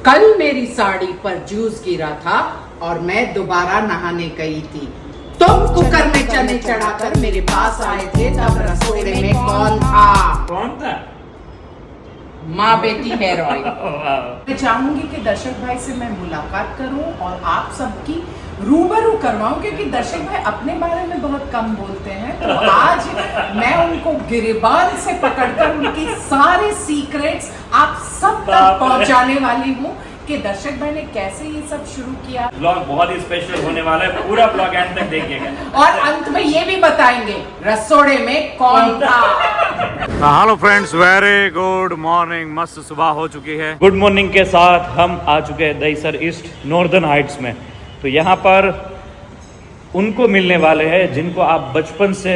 कल मेरी साड़ी पर जूस गिरा था और मैं दोबारा नहाने गई थी। तुम कुकर में चने चढ़ाकर मेरे पास आए थे, तब रसोई में कौन था? कौन था? माँ बेटी हेयर ऑयल। मैं चाहूंगी कि दर्शक भाई से मैं मुलाकात करूं और आप सबकी रूबरू करवाऊं, क्योंकि दर्शक भाई अपने बारे में बहुत कम बोलते हैं। तो आज मैं उनको गिरबान से पकड़कर उनकी सारे सीक्रेट्स आप सब तक पहुंचाने वाली हूँ कि दर्शक भाई ने कैसे ये सब शुरू किया। ब्लॉग बहुत ही स्पेशल होने वाला है, पूरा ब्लॉग एंड तक देखिएगा और अंत में ये भी बताएंगे रसोड़े में कौन था। Hello friends, very good morning. मस्त सुबह हो चुकी है। गुड मॉर्निंग के साथ हम आ चुके हैं दहीसर ईस्ट नॉर्दर्न हाइट्स में। तो यहाँ पर उनको मिलने वाले हैं जिनको आप बचपन से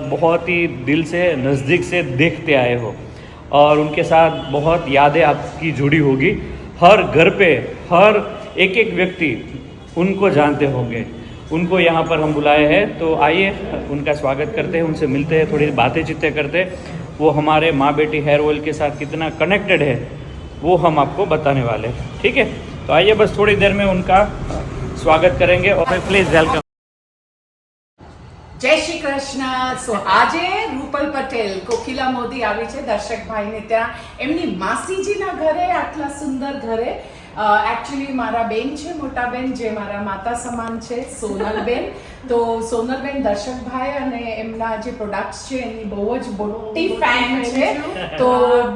बहुत ही दिल से नज़दीक से देखते आए हो और उनके साथ बहुत यादें आपकी जुड़ी होगी। हर घर पे हर एक एक व्यक्ति उनको जानते होंगे। उनको यहाँ पर हम बुलाए हैं, तो आइए उनका स्वागत करते हैं, उनसे मिलते हैं, थोड़ी बातें चित्तें करते हैं। वो हमारे माँ बेटी हेयर ऑयल के साथ कितना कनेक्टेड है वो हम आपको बताने वाले हैं, ठीक है? तो आइए बस थोड़ी देर में उनका स्वागत करेंगे और प्लीज वेलकम। જય શ્રી કૃષ્ણ। સો આજે રૂપલ પટેલ કોકિલા મોદી આવી છે દર્શક ભાઈને ત્યાં એમની માસીજીના ઘરે, આટલા સુંદર ઘરે। एक्चुअली मारा बेन है, मोटा बेन जे मारा माता समान है, सोनल बेन। तो सोनल बेन दर्शक भाई अने एमना जे प्रोडक्ट्स छे एनी बहुज मोटी फैन छे। तो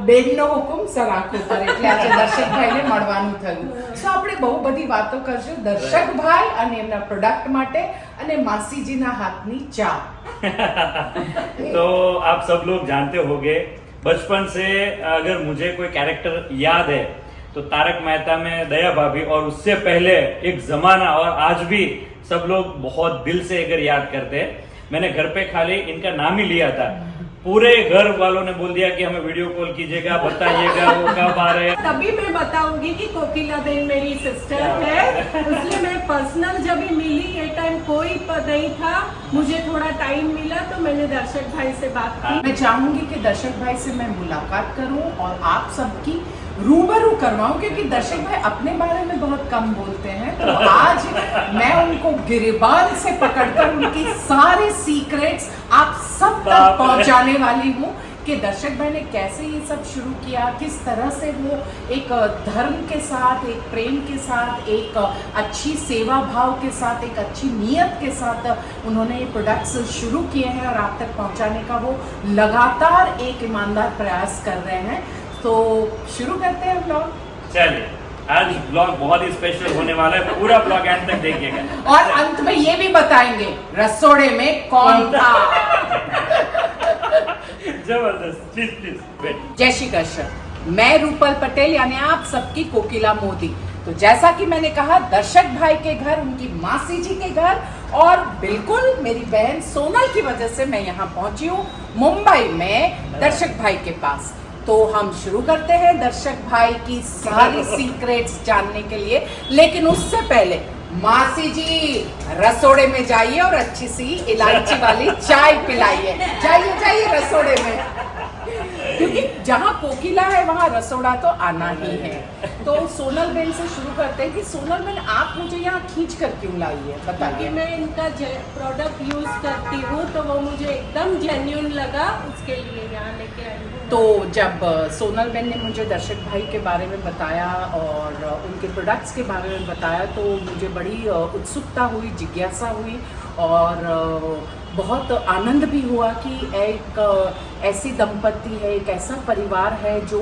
बेन नो हुकुम सराखो पर એટલે આજે દર્શક ભાઈને મળવાનું થયું। સો આપણે બહુ બધી વાતો કરશું દર્શક ભાઈ અને એમના પ્રોડક્ટ માટે અને માસીજીના હાથની ચા। तो आप सब लोग जानते होंगे, बचपन से अगर मुझे कोई कैरेक्टर याद है तो तारक मेहता में दया भाभी, और उससे पहले एक जमाना और आज भी सब लोग बहुत दिल से अगर याद करते हैं। मैंने घर पे खाली इनका नाम ही लिया था, पूरे घर वालों ने बोल दिया कि हमें वीडियो कॉल कीजिएगा, बताइएगा वो कब आ रहे हैं। तभी मैं बताऊंगी कि कोकिला बेन मेरी सिस्टर है, इसलिए मैं पर्सनल जब भी मिली ये टाइम कोई नहीं था, मुझे थोड़ा टाइम मिला तो मैंने दर्शक भाई से बात की। मैं चाहूंगी कि दर्शक भाई से मैं मुलाकात करूं और आप सबकी रूबरू करवाऊं, क्योंकि दर्शक भाई अपने बारे में बहुत कम बोलते हैं। तो आज मैं उनको गिरबान से पकड़कर उनकी सारे सीक्रेट्स आप सब तक पहुंचाने वाली हूँ कि दर्शक भाई ने कैसे ये सब शुरू किया, किस तरह से वो एक धर्म के साथ, एक प्रेम के साथ, एक अच्छी सेवा भाव के साथ, एक अच्छी नीयत के साथ उन्होंने ये प्रोडक्ट्स शुरू किए हैं और आप तक पहुंचाने का वो लगातार एक ईमानदार प्रयास कर रहे हैं। तो शुरू करते हैं ब्लॉग। चलिए, आज ब्लॉग बहुत ही स्पेशल होने वाला है, पूरा ब्लॉग एंड तक देखिएगा और अंत में ये भी बताएंगे रसोड़े में कौन था। जबरदस्त। Please please wait. जय श्री कृष्ण। मैं रूपल पटेल यानी आप सबकी कोकिला मोदी। तो जैसा कि मैंने कहा, दर्शक भाई के घर, उनकी मासी जी के घर और बिल्कुल मेरी बहन सोनल की वजह से मैं यहाँ पहुंची हूँ मुंबई में दर्शक भाई के पास। तो हम शुरू करते हैं दर्शक भाई की सारी सीक्रेट्स जानने के लिए, लेकिन उससे पहले मासी जी रसोड़े में जाइए और अच्छी सी इलायची वाली चाय पिलाइए। जाइए जाइए रसोड़े में, क्योंकि जहाँ कोकिला है वहाँ रसोड़ा तो आना ही है। तो सोनल बेन से शुरू करते हैं कि सोनल बेन आप मुझे यहाँ खींच कर क्यों लाई है, बताइए। क्योंकि मैं इनका प्रोडक्ट यूज करती हूँ तो वो मुझे एकदम जेन्युइन लगा, उसके लिए यहाँ लेके आई हूँ। तो जब सोनल बेन ने मुझे दर्शक भाई के बारे में बताया और उनके प्रोडक्ट्स के बारे में बताया तो मुझे बड़ी उत्सुकता हुई, जिज्ञासा हुई और बहुत आनंद भी हुआ कि एक ऐसी दंपति है, एक ऐसा परिवार है जो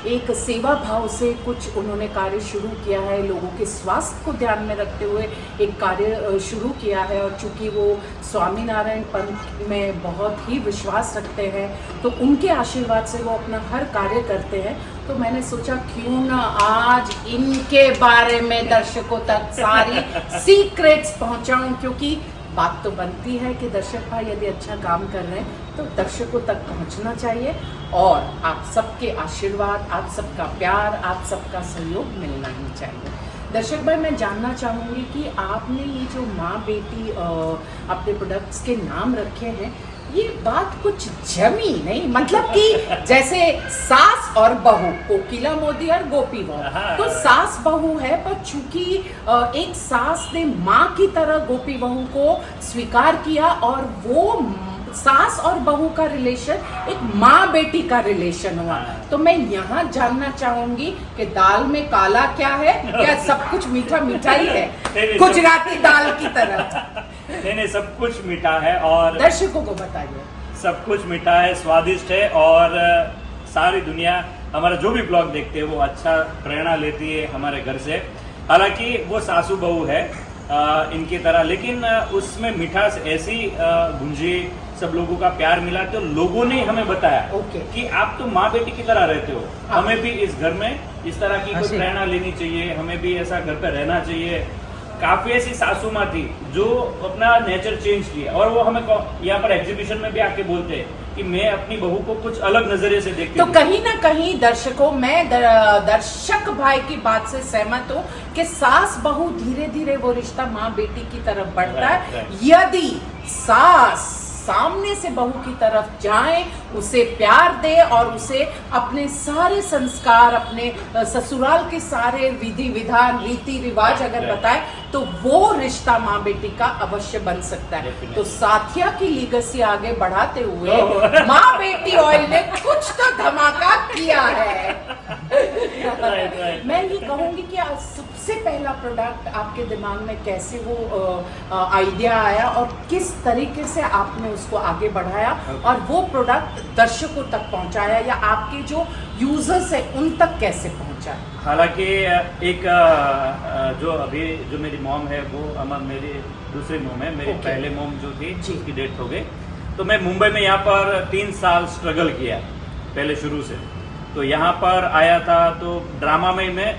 एक सेवा भाव से कुछ उन्होंने कार्य शुरू किया है, लोगों के स्वास्थ्य को ध्यान में रखते हुए एक कार्य शुरू किया है। और चूँकि वो स्वामीनारायण पंथ में बहुत ही विश्वास रखते हैं तो उनके आशीर्वाद से वो अपना हर कार्य करते हैं। तो मैंने सोचा क्यों ना आज इनके बारे में दर्शकों तक सारी सीक्रेट्स पहुंचाऊं, क्योंकि बात तो बनती है कि दर्शक भाई यदि अच्छा काम कर रहे हैं तो दर्शकों तक पहुंचना चाहिए और आप सबके आशीर्वाद, आप सबका प्यार, आप सबका सहयोग मिलना ही चाहिए। दर्शक भाई मैं जानना चाहूँगी कि आपने ये जो माँ बेटी अपने प्रोडक्ट्स के नाम रखे हैं, ये बात कुछ जमी नहीं, मतलब कि जैसे सास और बहू, कोकिला मोदी और गोपी बहू, तो सास बहू है, पर चूंकि एक सास ने माँ की तरह गोपी बहू को स्वीकार किया और वो सास और बहू का रिलेशन एक माँ बेटी का रिलेशन हुआ। तो मैं यहाँ जानना चाहूंगी कि दाल में काला क्या है, क्या सब कुछ मीठा मीठा ही है, गुजराती दाल की तरह? नहीं, सब कुछ मीठा है और दर्शकों को बताइए। सब कुछ मीठा है, स्वादिष्ट है और सारी दुनिया हमारा जो भी ब्लॉग देखते हैं वो अच्छा प्रेरणा लेती है हमारे घर से। हालांकि वो सासू बहू है इनकी तरह, लेकिन उसमें मिठास ऐसी गुंजी, सब लोगों का प्यार मिला, तो लोगों ने हमें बताया कि आप तो माँ बेटी की तरह रहते हो, हमें भी इस घर में इस तरह की कोई प्रेरणा लेनी चाहिए, हमें भी ऐसा घर पे रहना चाहिए। काफी ऐसी सासू माँ थी जो अपना नेचर चेंज किया और वो हमें यहाँ पर एग्जीबिशन में भी आके बोलते हैं कि मैं अपनी बहू को कुछ अलग नजरिए से देखती हूँ। तो कहीं ना कहीं दर्शकों, मैं दर्शक भाई की बात से सहमत हूँ कि सास बहू धीरे धीरे वो रिश्ता माँ बेटी की तरफ बढ़ता है। यदि सास सामने से बहू की तरफ जाए, उसे प्यार दे और उसे अपने सारे संस्कार, अपने ससुराल के सारे विधि विधान, रीति रिवाज अगर बताए, तो वो रिश्ता माँ बेटी का अवश्य बन सकता है। तो साथिया की लीगेसी आगे बढ़ाते हुए माँ बेटी ऑयल ने कुछ तो धमाका किया है। मैं ये कहूंगी कि सबसे पहला प्रोडक्ट आपके दिमाग में कैसे वो आइडिया आया और किस तरीके से आपने उसको आगे बढ़ाया और वो प्रोडक्ट दर्शकों तक पहुंचाया, या आपके जो यूजर्स है उन तक कैसे पहुंचा? हालांकि एक जो अभी जो मेरी मॉम है वो मेरी दूसरी मॉम है, मेरी पहले मॉम जो थी उसकी डेथ हो गई। तो मैं मुंबई में यहाँ पर 3 साल स्ट्रगल किया पहले शुरू से। तो यहाँ पर आया था तो ड्रामा में मैं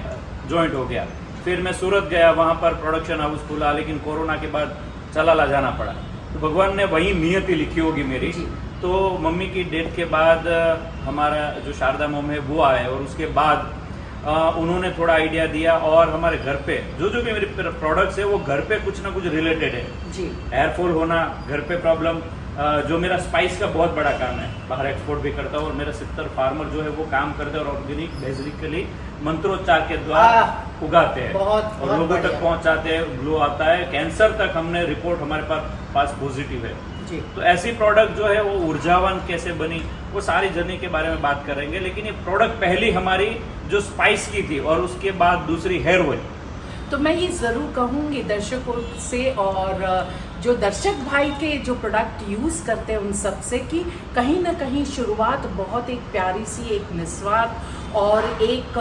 ज्वाइंट हो गया, फिर मैं सूरत गया, वहाँ पर प्रोडक्शन हाउस खुला, लेकिन कोरोना के बाद चला जाना पड़ा। तो भगवान ने वही नियति लिखी होगी मेरी। तो मम्मी की डेथ के बाद हमारा जो शारदा मोम है वो आए और उसके बाद उन्होंने थोड़ा आइडिया दिया और हमारे घर पे जो भी मेरे प्रोडक्ट्स है वो घर पे कुछ ना कुछ रिलेटेड है जी। एयरफॉल होना, घर पे प्रॉब्लम, जो मेरा स्पाइस का बहुत बड़ा काम है, बाहर एक्सपोर्ट भी करता हूँ और मेरा 70 फार्मर जो है वो काम करते हैं और ऑर्गेनिक बेसिकली मंत्रोच्चार के द्वारा उगाते हैं और लोगों तक पहुंचाते हैं, ग्लो आता है। कैंसर तक हमने रिपोर्ट हमारे पास पॉजिटिव है जी। तो ऐसी प्रोडक्ट जो है वो ऊर्जावान कैसे बनी, वो सारी जर्नी के बारे में बात करेंगे। लेकिन ये प्रोडक्ट पहली हमारी जो स्पाइस की थी और उसके बाद दूसरी हेयर ऑयल। तो मैं ये ज़रूर कहूँगी दर्शकों से और जो दर्शक भाई के जो प्रोडक्ट यूज़ करते हैं उन सब से कि कहीं ना कहीं शुरुआत बहुत एक प्यारी सी, एक निस्वार्थ और एक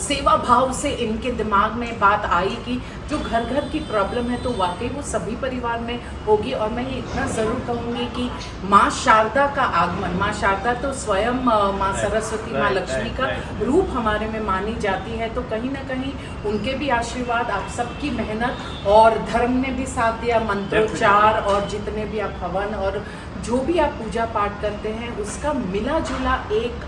सेवा भाव से इनके दिमाग में बात आई कि जो घर घर की प्रॉब्लम है तो वाकई वो सभी परिवार में होगी। और मैं ये इतना ज़रूर कहूँगी कि माँ शारदा का आगमन, माँ शारदा तो स्वयं माँ सरस्वती, माँ लक्ष्मी का रूप हमारे में मानी जाती है। तो कहीं ना कहीं उनके भी आशीर्वाद, आप सबकी मेहनत और धर्म ने भी साथ दिया, मंत्रोच्चार और जितने भी आप हवन और जो भी आप पूजा पाठ करते हैं उसका मिला जुला एक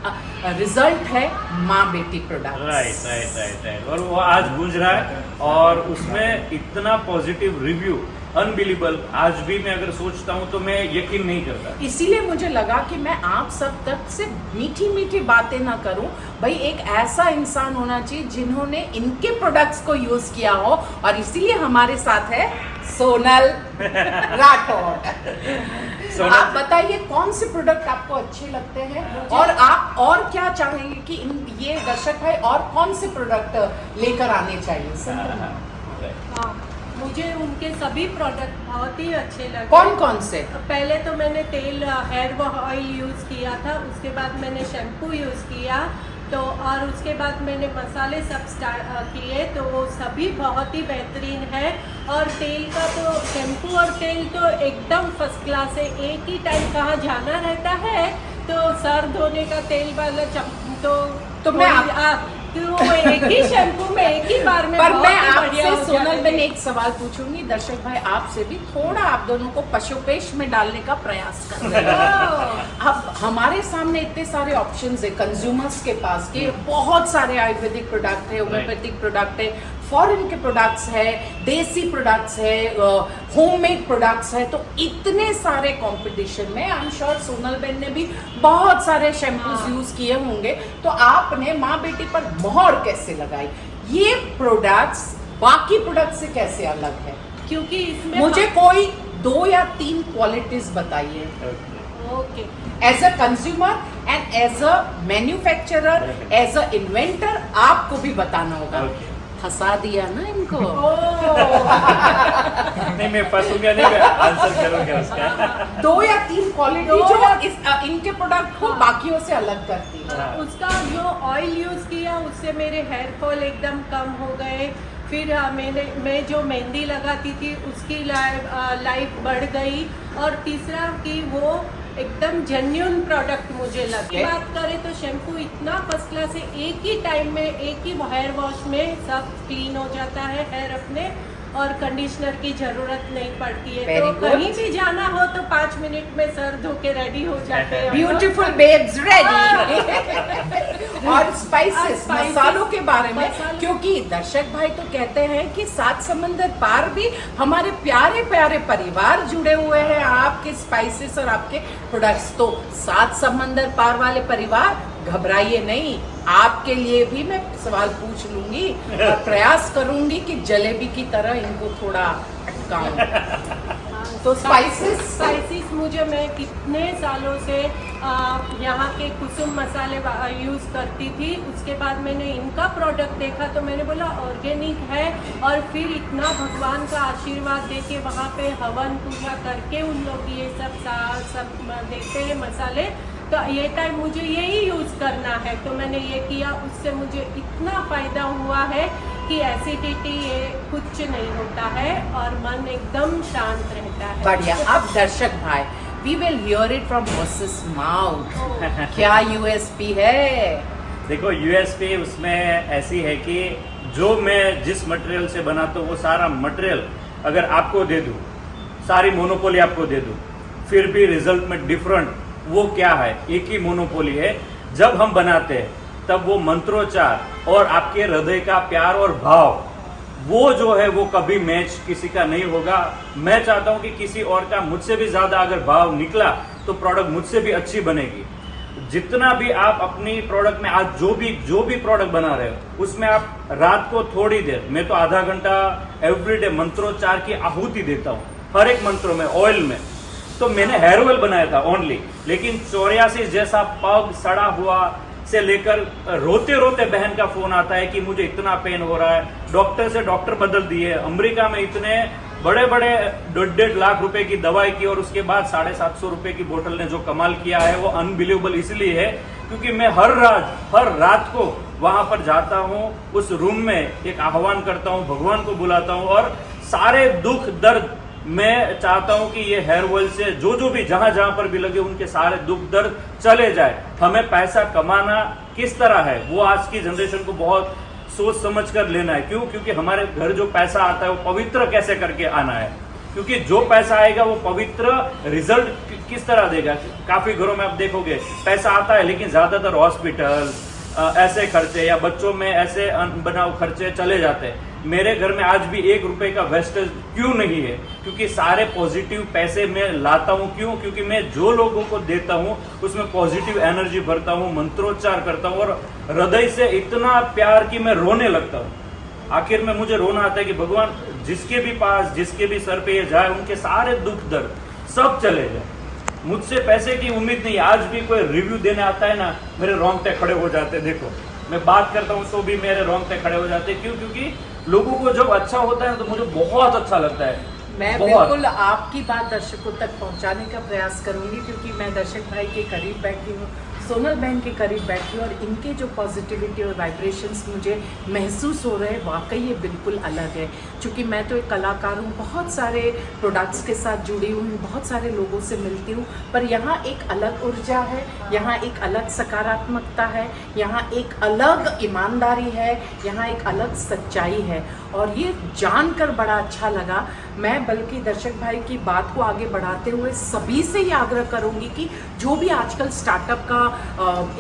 रिजल्ट है माँ बेटी प्रोडक्ट। राइट। और वो आज गूंज रहा है और उसमें इतना पॉजिटिव रिव्यू, अनबिलीवेबल। आज भी मैं अगर सोचता हूँ तो मैं यकीन नहीं करता। इसीलिए मुझे लगा कि मैं आप सब तक से मीठी मीठी बातें ना करूं, भाई एक ऐसा इंसान होना चाहिए जिन्होंने इनके प्रोडक्ट्स को यूज किया हो। और इसीलिए हमारे साथ है सोनल राठौड़। आप बताइए कौन से प्रोडक्ट आपको अच्छे लगते हैं और आप और क्या चाहेंगे कि ये दर्शक है और कौन से प्रोडक्ट लेकर आने चाहिए? मुझे उनके सभी प्रोडक्ट बहुत ही अच्छे लगे। कौन कौन से? पहले तो मैंने तेल हेयर ऑयल यूज़ किया था, उसके बाद मैंने शैम्पू यूज़ किया, तो और उसके बाद मैंने मसाले सब स्टार्ट किए, तो वो सभी बहुत ही बेहतरीन है। और तेल का तो शैम्पू और तेल तो एकदम फर्स्ट क्लास है। एक ही टाइम कहाँ जाना रहता है तो सर धोने का तेल वाला तो मैं तो एक ही शैम्पू में एक ही बार में। पर मैं आपसे सोनल बहन एक सवाल पूछूंगी, दर्शक भाई आपसे भी थोड़ा आप दोनों को पशुपेश में डालने का प्रयास कर रहे हैं। अब हमारे सामने इतने सारे ऑप्शंस है कंज्यूमर्स के पास कि बहुत सारे आयुर्वेदिक प्रोडक्ट है, होम्योपैथिक प्रोडक्ट है, फॉरेन के प्रोडक्ट्स है, देसी प्रोडक्ट्स है, होममेड प्रोडक्ट्स है, तो इतने सारे कंपटीशन में I am sure Sonal Ben ने भी बहुत सारे शैम्पूज यूज किए होंगे। तो आपने माँ बेटी पर मोहर कैसे लगाई? ये प्रोडक्ट्स बाकी प्रोडक्ट से कैसे अलग है? क्योंकि इसमें मुझे कोई 2 या 3 क्वालिटीज बताइए। Okay, as a consumer and as a manufacturer, as a inventor, आपको भी बताना होगा। फंसा दिया ना इनको। नहीं, मैं फंसूंगा नहीं, मैं आंसर करूंगा उसका। 2 या 3 क्वालिटी जो इनके प्रोडक्ट को बाकियों से अलग करती है। उसका जो ऑयल यूज किया उससे मेरे हेयर फॉल एकदम कम हो गए। फिर मैं जो मेहंदी लगाती थी उसकी लाइफ बढ़ गई। और तीसरा कि वो एकदम जेन्युइन प्रोडक्ट मुझे लगे। बात करें तो शैम्पू इतना फर्स्ट क्लास है, एक ही टाइम में एक ही हेयर वॉश में सब क्लीन हो जाता है हेयर अपने, और कंडीशनर की जरूरत नहीं पड़ती है। तो कहीं भी जाना हो तो 5 मिनट में सर धो के रेडी हो जाते हैं। Beautiful babes ready. और स्पाइसेस, मसालों के बारे में, क्योंकि दर्शक भाई तो कहते हैं कि 7 समंदर पार भी हमारे प्यारे प्यारे परिवार जुड़े हुए हैं आपके स्पाइसेस और आपके प्रोडक्ट्स। तो 7 समंदर पार वाले परिवार, घबराइए नहीं, आपके लिए भी मैं सवाल पूछ लूंगी और प्रयास करूंगी कि जलेबी की तरह इनको थोड़ा अटकाऊं। तो स्पाइसेस मुझे, मैं कितने सालों से यहाँ के कुसुम मसाले यूज़ करती थी। उसके बाद मैंने इनका प्रोडक्ट देखा तो मैंने बोला ऑर्गेनिक है, और फिर इतना भगवान का आशीर्वाद देके वहाँ पे हवन पूजा करके उन लोग ये सब देते हैं मसाले। तो ये टाइम मुझे यही यूज़ करना है, तो मैंने ये किया। उससे मुझे इतना फ़ायदा हुआ है कि एसिडिटी ये कुछ नहीं होता है और मन एकदम शांत रहता है। बढ़िया। अब दर्शक भाई, we will hear it from horse's mouth. क्या यूएसपी है? देखो, यूएसपी उसमें ऐसी है कि जो मैं जिस मटेरियल से बनाता हूँ वो सारा मटेरियल अगर आपको दे दूँ, सारी मोनोपोली आपको दे दूँ, फिर भी रिजल्ट में डिफरेंट, वो क्या है? एक ही मोनोपोली है। जब हम बनाते हैं तब वो मंत्रोच्चार और आपके हृदय का प्यार और भाव, वो जो है वो कभी मैच किसी का नहीं होगा। मैं चाहता हूं कि किसी और का मुझसे भी ज्यादा अगर भाव निकला तो प्रोडक्ट मुझसे भी अच्छी बनेगी। जितना भी आप अपनी प्रोडक्ट में आज जो भी प्रोडक्ट बना रहे हो उसमें आप रात को थोड़ी देर, मैं तो आधा घंटा एवरीडे मंत्रोच्चार की आहुति देता हूँ हर एक मंत्रों में, ऑयल में। तो मैंने हेयर ऑयल बनाया था ओनली, लेकिन 84 जैसा पग सड़ा हुआ से लेकर रोते रोते बहन का फोन आता है कि मुझे इतना पेन हो रहा है, डॉक्टर से डॉक्टर बदल दिए, अमेरिका में इतने बड़े बड़े 1.5 लाख रुपए की दवाई की और उसके बाद 750 रुपए की बोतल ने जो कमाल किया है वो अनबिलीवेबल इसलिए है क्योंकि मैं हर रात को वहां पर जाता हूँ, उस रूम में एक आह्वान करता हूँ, भगवान को बुलाता हूँ और सारे दुख दर्द मैं चाहता हूं कि ये हेयर ऑयल से जो भी जहां पर भी लगे उनके सारे दुख दर्द चले जाए। हमें पैसा कमाना किस तरह है वो आज की जनरेशन को बहुत सोच समझ कर लेना है। क्यों? क्योंकि हमारे घर जो पैसा आता है वो पवित्र कैसे करके आना है, क्योंकि जो पैसा आएगा वो पवित्र रिजल्ट किस तरह देगा। काफी घरों में आप देखोगे पैसा आता है लेकिन ज्यादातर हॉस्पिटल ऐसे खर्चे या बच्चों में ऐसे अनबनाव खर्चे चले जाते हैं। मेरे घर में आज भी 1 रुपए का वेस्टेज क्यों नहीं है? क्योंकि सारे पॉजिटिव पैसे मैं लाता हूं। क्यों? क्योंकि मैं जो लोगों को देता हूं उसमें पॉजिटिव एनर्जी भरता हूं, मंत्रोच्चार करता हूं और हृदय से इतना प्यार कि मैं रोने लगता हूं। आखिर में मुझे रोना आता है कि भगवान जिसके भी पास, जिसके भी सर पे ये जाए उनके सारे दुख दर्द सब चले जाए। मुझसे पैसे की उम्मीद नहीं। आज भी कोई रिव्यू देने आता है ना, मेरे रोंगटे खड़े हो जाते। देखो मैं बात करता हूँ तो भी मेरे रोंगटे खड़े हो जाते। क्यों? क्योंकि लोगों को जब अच्छा होता है तो मुझे बहुत अच्छा लगता है। मैं बिल्कुल आपकी बात दर्शकों तक पहुंचाने का प्रयास करूंगी क्योंकि मैं दर्शक भाई के करीब बैठी हूँ, सोनल बहन के करीब बैठी हूँ और इनके जो पॉजिटिविटी और वाइब्रेशंस मुझे महसूस हो रहे हैं वाकई ये बिल्कुल अलग है। क्योंकि मैं तो एक कलाकार हूँ, बहुत सारे प्रोडक्ट्स के साथ जुड़ी हूँ, बहुत सारे लोगों से मिलती हूँ, पर यहाँ एक अलग ऊर्जा है, यहाँ एक अलग सकारात्मकता है, यहाँ एक अलग ईमानदारी है, यहाँ एक अलग सच्चाई है और ये जानकर बड़ा अच्छा लगा। मैं बल्कि दर्शक भाई की बात को आगे बढ़ाते हुए सभी से ये आग्रह करूंगी कि जो भी आजकल स्टार्टअप का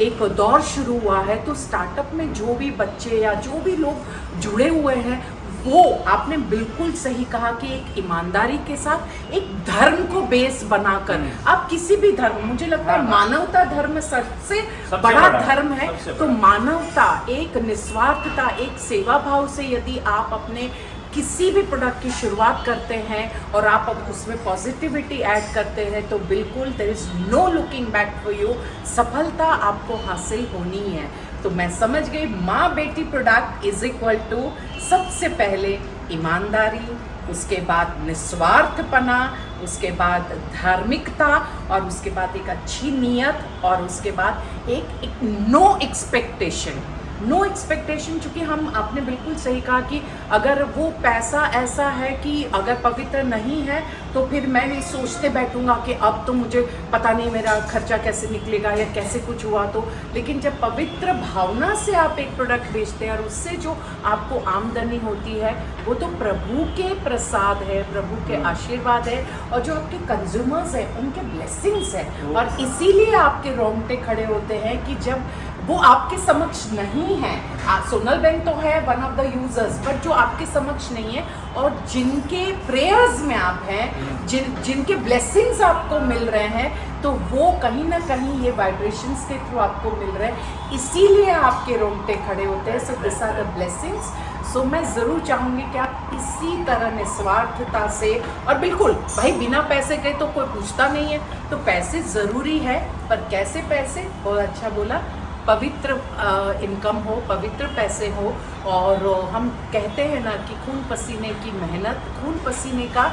एक दौर शुरू हुआ है, तो स्टार्टअप में जो भी बच्चे या जो भी लोग जुड़े हुए हैं, वो आपने बिल्कुल सही कहा कि एक ईमानदारी के साथ एक धर्म को बेस बनाकर आप किसी भी धर्म, मुझे लगता है मानवता धर्म सबसे बड़ा धर्म है। तो मानवता, एक निस्वार्थता, एक सेवा भाव से यदि आप अपने किसी भी प्रोडक्ट की शुरुआत करते हैं और आप अब उसमें पॉजिटिविटी ऐड करते हैं, तो बिल्कुल there is no looking back for you, सफलता आपको हासिल होनी है। तो मैं समझ गई, माँ बेटी प्रोडक्ट इज इक्वल टू सबसे पहले ईमानदारी, उसके बाद निस्वार्थपना, उसके बाद धार्मिकता, और उसके बाद एक अच्छी नीयत, और उसके बाद एक नो एक्सपेक्टेशन। नो एक्सपेक्टेशन, चूंकि हम, आपने बिल्कुल सही कहा कि अगर वो पैसा ऐसा है कि अगर पवित्र नहीं है तो फिर मैं ये सोचते बैठूंगा कि अब तो मुझे पता नहीं मेरा खर्चा कैसे निकलेगा या कैसे कुछ हुआ तो। लेकिन जब पवित्र भावना से आप एक प्रोडक्ट बेचते हैं और उससे जो आपको आमदनी होती है, वो तो प्रभु के प्रसाद है, प्रभु के आशीर्वाद है, और जो आपके कंज्यूमर्स हैं उनके ब्लेसिंग्स है। और इसीलिए आपके रोंगटे खड़े होते हैं कि जब वो आपके समक्ष नहीं है, सोनल बेन तो है one of the users, but जो आपके समक्ष नहीं है और जिनके प्रेयर्स में आप हैं, जिनके ब्लेसिंग्स आपको मिल रहे हैं, तो वो कहीं ना कहीं ये वाइब्रेशंस के थ्रू आपको मिल रहे हैं, इसीलिए आपके रोंगटे खड़े होते हैं। So this are the blessings. सो मैं ज़रूर चाहूँगी कि आप इसी तरह निस्वार्थता से, और बिल्कुल भाई बिना पैसे के तो कोई पूछता नहीं है, तो पैसे ज़रूरी है, पर कैसे पैसे, बहुत अच्छा बोला, पवित्र इनकम हो, पवित्र पैसे हो। और हम कहते हैं ना कि खून पसीने की मेहनत, खून पसीने का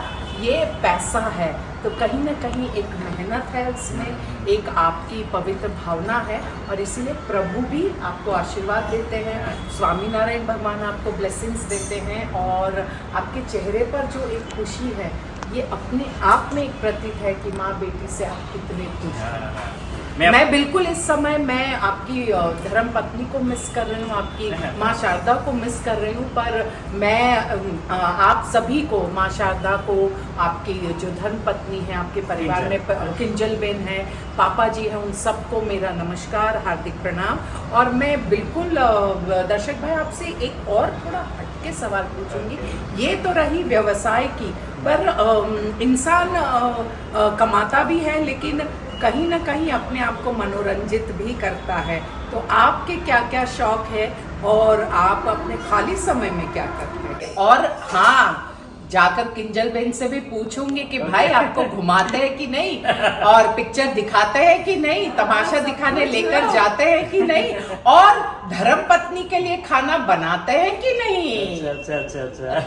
ये पैसा है, तो कहीं ना कहीं एक मेहनत है उसमें, एक आपकी पवित्र भावना है, और इसीलिए प्रभु भी आपको आशीर्वाद देते हैं, स्वामी नारायण भगवान आपको ब्लेसिंग्स देते हैं, और आपके चेहरे पर जो एक खुशी है, ये अपने आप में एक प्रतीक है कि माँ बेटी से आप कितने खुश हैं। मैं बिल्कुल इस समय मैं आपकी धर्म पत्नी को मिस कर रही हूँ, आपकी माँ शारदा को मिस कर रही हूँ, पर मैं आप सभी को, माँ शारदा को, आपकी जो धर्म पत्नी है, आपके परिवार में किंजल बेन है, पापा जी हैं, उन सबको मेरा नमस्कार, हार्दिक प्रणाम। और मैं बिल्कुल दर्शक भाई आपसे एक और थोड़ा हटके सवाल पूछूंगी। ये तो रही व्यवसाय की, पर इंसान कमाता भी है, लेकिन कहीं ना कहीं अपने आप को मनोरंजित भी करता है। तो आपके क्या क्या शौक है और आप अपने खाली समय में क्या करते हैं? और हाँ, जाकर किंजल बेन से भी पूछूंगी कि भाई आपको घुमाते हैं कि नहीं, और पिक्चर दिखाते हैं कि नहीं, तमाशा दिखाने लेकर जाते हैं कि नहीं, और धर्म पत्नी के लिए खाना बनाते हैं कि नहीं। अच्छा।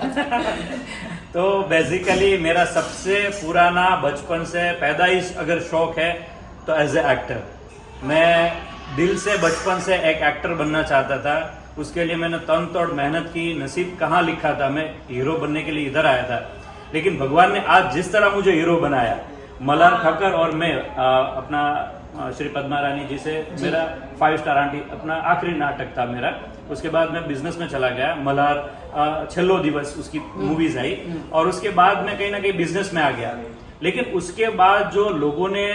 तो बेसिकली मेरा सबसे पुराना बचपन से पैदाइश अगर शौक है तो एज ए एक्टर, मैं दिल से बचपन से एक एक्टर बनना चाहता था। उसके लिए मैंने तन तोड़ मेहनत की, नसीब कहाँ लिखा था, मैं हीरो बनने के लिए इधर आया था, लेकिन भगवान ने आज जिस तरह मुझे हीरो बनाया, मल्हार ठाकर और मैं अपना श्री पद्मा रानी जी से मेरा 5 स्टार आंटी अपना आखिरी नाटक था मेरा। उसके बाद मैं बिजनेस में चला गया, मल्हार छल्लो दिवस उसकी मूवीज आई, और उसके बाद मैं कहीं ना कहीं बिजनेस में आ गया। लेकिन उसके बाद जो लोगों ने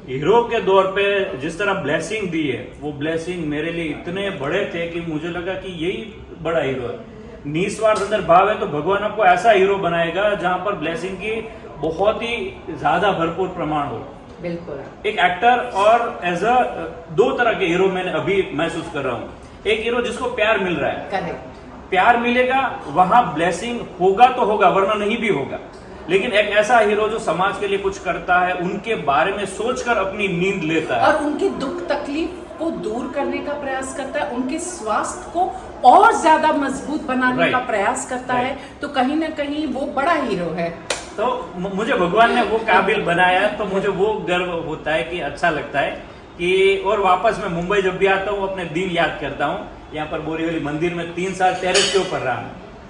हीरो के दौर पे जिस तरह ब्लेसिंग दी है, वो ब्लेसिंग मेरे लिए इतने बड़े थे कि मुझे लगा कि यही बड़ा हीरो है। निस्वार्थ अंदर भाव है तो भगवान आपको ऐसा हीरो बनाएगा जहां पर ब्लेसिंग की बहुत ही ज्यादा भरपूर प्रमाण हो। बिल्कुल। एक एक्टर और एज अ 2 तरह के हीरो मैंने अभी महसूस कर रहा हूँ। एक हीरो जिसको प्यार मिल रहा है, करेक्ट, प्यार मिलेगा वहां ब्लेसिंग होगा तो होगा, वरना नहीं भी होगा। लेकिन एक ऐसा हीरो जो समाज के लिए कुछ करता है, उनके बारे में सोचकर अपनी नींद लेता है, और उनकी दुख तकलीफ को दूर करने का प्रयास करता है, उनके स्वास्थ्य को और ज्यादा मजबूत बनाने का प्रयास करता है, तो कहीं ना कहीं वो बड़ा हीरो है। तो मुझे भगवान ने वो काबिल बनाया, तो मुझे वो गर्व होता है कि अच्छा लगता है कि, और वापस मैं मुंबई जब भी आता हूँ अपने दिन याद करता हूँ। यहाँ पर बोरीवली मंदिर में 3 साल टेरेस के ऊपर रहा,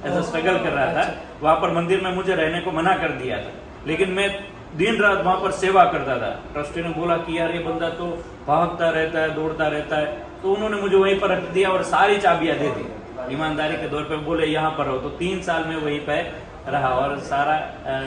ऐसा स्ट्रगल कर रहा था। वहां पर मंदिर में मुझे रहने को मना कर दिया था, लेकिन मैं दिन रात वहां पर सेवा करता था। ट्रस्टी ने बोला कि यार ये बंदा तो भागता रहता है, दौड़ता रहता है, तो उन्होंने मुझे वहीं पर रख दिया और सारी चाबियां दे दी। ईमानदारी के दौर पे बोले यहाँ पर रहो, तो 3 साल में वहीं पे रहा और सारा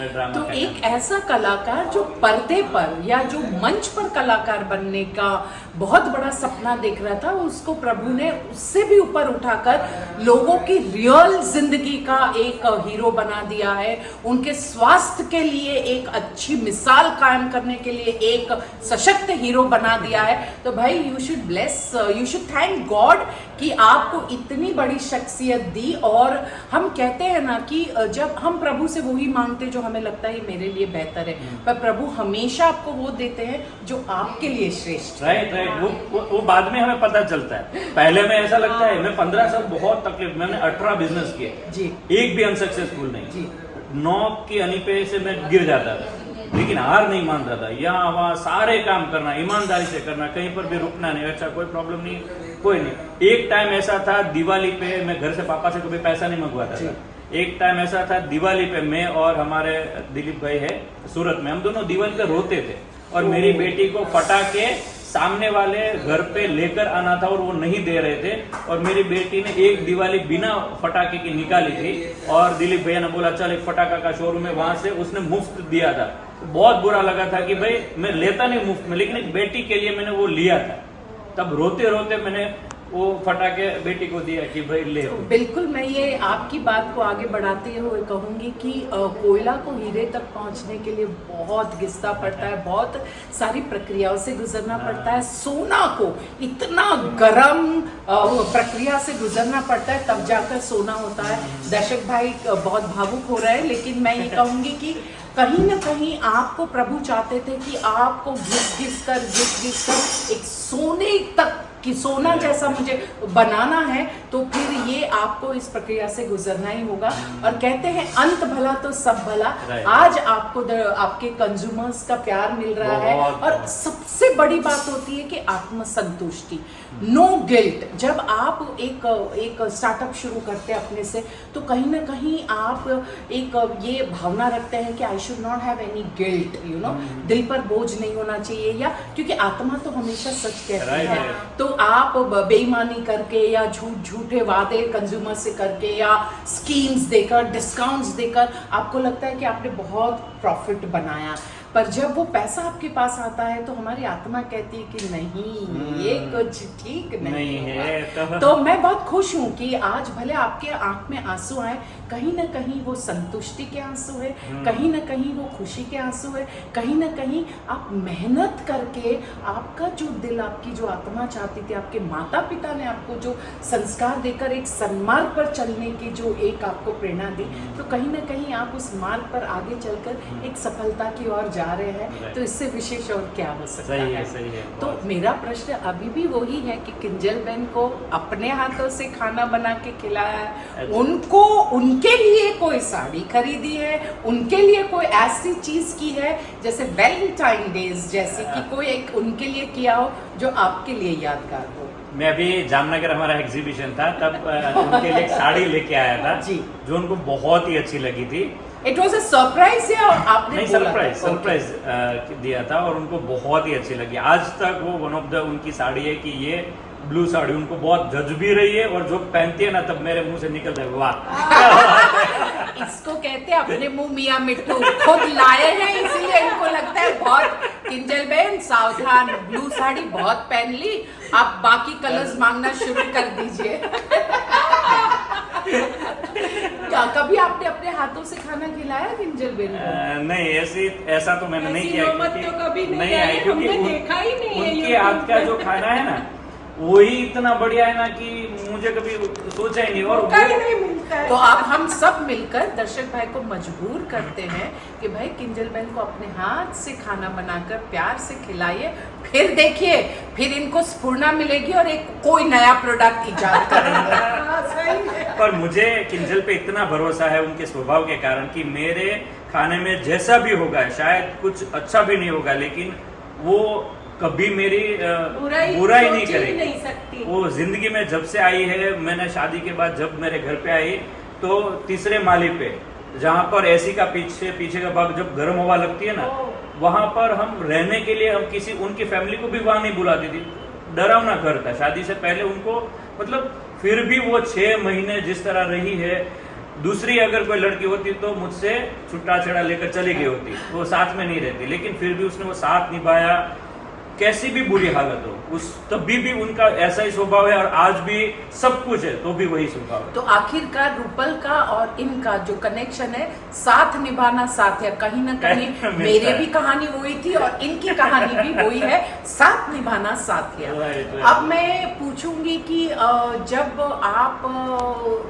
ड्रामा तो का एक ऐसा कलाकार जो पर्दे पर या जो मंच पर कलाकार बनने का बहुत बड़ा सपना देख रहा था, उसको प्रभु ने उससे भी ऊपर उठाकर लोगों की रियल जिंदगी का एक हीरो बना दिया है। उनके स्वास्थ्य के लिए एक अच्छी मिसाल कायम करने के लिए एक सशक्त हीरो बना दिया है। तो भाई यू शुड थैंक गॉड कि आपको इतनी बड़ी शख्सियत दी। और हम कहते हैं ना कि जब हम प्रभु से वही मांगते जो हमें लगता है मेरे लिए बेहतर है, पर प्रभु हमेशा आपको वो देते हैं जो आपके लिए श्रेष्ठ। राइट। वो बाद में हमें पता चलता है। पहले में ऐसा लगता है, मैं 15 साल बहुत तकलीफ, मैंने 18 बिजनेस किए जी, एक भी अनसक्सेसफुल नहीं जी। 9 की अनी पे से मैं गिर जाता था, लेकिन हार नहीं मानता था। यहाँ वहाँ सारे काम करना, ईमानदारी से करना, कहीं पर भी रुकना नहीं। अच्छा कोई प्रॉब्लम नहीं, कोई नहीं। एक टाइम ऐसा था दिवाली पे मैं घर से पापा से कभी पैसा नहीं मंगवाता था। एक टाइम ऐसा था दिवाली पे मैं और हमारे दिलीप भाई है सूरत में, हम दोनों दिवाली पे रोते थे और मेरी बेटी को फटाके सामने वाले घर पे लेकर आना था और वो नहीं दे रहे थे। और मेरी बेटी ने एक दिवाली बिना फटाके की निकाली थी और दिलीप भैया ने बोला चल एक फटाका का शोरूम है, वहां से उसने मुफ्त दिया था। बहुत बुरा लगा था कि भाई मैं लेता नहीं मुफ्त में, लेकिन एक बेटी के लिए मैंने वो लिया था। तब रोते रोते मैंने वो फटाके बेटी को दिया कि भाई ले। बिल्कुल, मैं ये आपकी बात को आगे बढ़ाते हुए कहूंगी कि कोयला को हीरे तक पहुंचने के लिए बहुत घिसना पड़ता है, बहुत सारी प्रक्रियाओं से गुजरना पड़ता है। सोना को इतना गर्म प्रक्रिया से गुजरना पड़ता है, तब जाकर सोना होता है। दर्शक भाई बहुत भावुक हो रहे हैं, लेकिन मैं ये कहूंगी कि कहीं ना कहीं आपको प्रभु चाहते थे कि आपको घिस कर एक सोने तक कि सोना जैसा मुझे बनाना है, तो फिर ये आपको इस प्रक्रिया से गुजरना ही होगा। और कहते हैं अंत भला तो सब भला। आज आपको आपके कंज्यूमर्स का प्यार मिल रहा है, और सबसे बड़ी बात होती है कि आत्मसंतुष्टि, नो गिल्ट। जब आप एक स्टार्टअप शुरू करते हैं अपने से, तो कहीं ना कहीं आप एक ये भावना रखते हैं कि I should not have any guilt, you know, दिल पर बोझ नहीं होना चाहिए, या क्योंकि आत्मा तो हमेशा सच कहती है। तो आप बेईमानी करके या झूठे वादे कंज्यूमर से करके या स्कीम्स देकर, डिस्काउंट्स देकर आपको लगता है कि आपने बहुत प्रॉफिट बनाया, पर जब वो पैसा आपके पास आता है तो हमारी आत्मा कहती है कि नहीं, ये कुछ ठीक नहीं है। तो मैं बहुत खुश हूँ कि आज भले आपके आंख में आंसू आए, कहीं ना कहीं वो संतुष्टि के आंसू है, कहीं ना कहीं वो खुशी के आंसू है, कहीं ना कहीं आप मेहनत करके आपका जो दिल, आपकी जो आत्मा चाहती थी, आपके माता पिता ने आपको जो संस्कार देकर एक सन्मार्ग पर चलने की जो एक आपको प्रेरणा दी, तो कहीं ना कहीं आप उस मार्ग पर आगे चलकर एक सफलता की ओर जा रहे हैं। तो इससे विशेष और क्या हो सकता है? सही है। तो मेरा प्रश्न अभी भी वही है कि किंजल बहन को अपने हाथों से खाना बना के खिलाया है, उनको उनके लिए कोई साड़ी खरीदी है, उनके लिए कोई ऐसी चीज की है जैसे वैलेंटाइन डेज जैसी कि कोई एक उनके लिए किया हो जो आपके लिए यादगार हो। मैं अभी जामनगर हमारा एग्जीबिशन था, तब उनके लिए एक साड़ी लेके आया था जी, जो उनको बहुत ही अच्छी लगी थी। इट वॉज अ सरप्राइज या आपने नहीं, सरप्राइज दिया था और उनको बहुत ही अच्छी लगी। आज तक वो वन ऑफ द उनकी साड़ी है कि ये ब्लू साड़ी उनको बहुत जज भी रही है, और जो पहनती है ना तब मेरे मुंह से निकलता है वाह। इसको कहते हैं अपने मुंह मियां मिट्टू, खुद लाए हैं इसीलिए इनको लगता है बहुत। किंजल बहन सावधान, ब्लू साड़ी बहुत पहन ली, आप बाकी कलर्स मांगना शुरू कर दीजिए। क्या कभी आपने अपने हाथों से खाना खिलाया किंजल बहन को? नहीं, ऐसा तो मैंने नहीं किया, तो कभी नहीं आई, क्योंकि देखा ही नहीं है। उनके हाथ का जो खाना है ना वही इतना बढ़िया है ना कि मुझे कभी सोचा ही नहीं, और नहीं मिलता है। तो आप हम सब मिलकर दर्शक भाई को मजबूर करते हैं कि भाई किंजल बहन को अपने हाथ से खाना बनाकर प्यार से खिलाइए, फिर देखिए, फिर इनको स्फूर्णा मिलेगी और एक कोई नया प्रोडक्ट इजाद करेंगे। पर मुझे किंजल पे इतना भरोसा है उनके स्वभाव के कारण कि मेरे खाने में जैसा भी होगा, शायद कुछ अच्छा भी नहीं होगा, लेकिन वो कभी मेरी बुराई नहीं करेगी। वो जिंदगी में जब से आई है, मैंने शादी के बाद जब मेरे घर पे आई तो तीसरे माले पे, जहाँ पर एसी का पीछे का भाग जब गर्म हवा लगती है ना, वहां पर हम रहने के लिए हम किसी उनकी फैमिली को भी वहां नहीं बुलाती थी। डरावना घर था शादी से पहले उनको, मतलब फिर भी वो 6 महीने जिस तरह रही है, दूसरी अगर कोई लड़की होती तो मुझसे छुट्टा छड़ा लेकर चली गई होती, वो साथ में नहीं रहती, लेकिन फिर भी उसने वो साथ निभाया। कैसी भी बुरी हालत हो, उस तभी भी उनका ऐसा ही स्वभाव है, और आज भी सब कुछ है तो भी वही स्वभाव है। तो आखिरकार रूपल का और इनका जो कनेक्शन है, साथ निभाना साथ है, कहीं ना कहीं मेरे भी कहानी वही थी और इनकी कहानी भी वही है, साथ निभाना साथ है। अब मैं पूछूंगी कि जब आप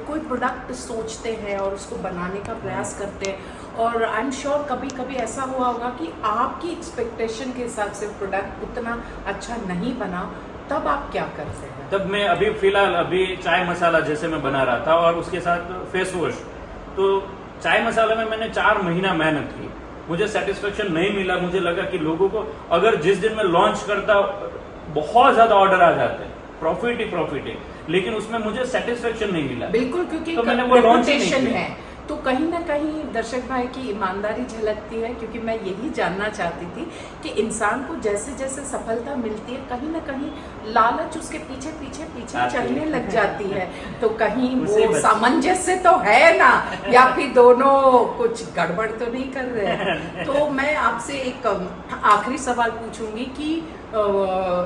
कोई प्रोडक्ट सोचते हैं और उसको बनाने का प्रयास करते हैं, और आई एम श्योर कभी कभी ऐसा हुआ होगा कि आपकी एक्सपेक्टेशन के हिसाब से प्रोडक्ट उतना अच्छा नहीं बना, तब आप क्या करते हैं? तब मैं अभी फिलहाल चाय मसाला जैसे मैं बना रहा था, और उसके साथ फेस वॉश, तो चाय मसाला में मैंने 4 महीना मेहनत की, मुझे सेटिस्फेक्शन नहीं मिला। मुझे लगा कि लोगों को अगर जिस दिन मैं लॉन्च करता बहुत ज्यादा ऑर्डर आ जाते हैं, प्रॉफिट ही प्रॉफिट है, लेकिन उसमें मुझे सेटिस्फेक्शन नहीं मिला। बिल्कुल, क्योंकि तो मैंने वो लॉन्च ही नहीं किया। है, तो कहीं ना कहीं दर्शक भाई की ईमानदारी झलकती है, क्योंकि मैं यही जानना चाहती थी कि इंसान को जैसे जैसे सफलता मिलती है, कहीं ना कहीं लालच उसके पीछे पीछे पीछे चलने लग जाती है। तो कहीं वो सामंजस्य तो है ना, या फिर दोनों कुछ गड़बड़ तो नहीं कर रहे हैं? तो मैं आपसे एक आखिरी सवाल पूछूंगी कि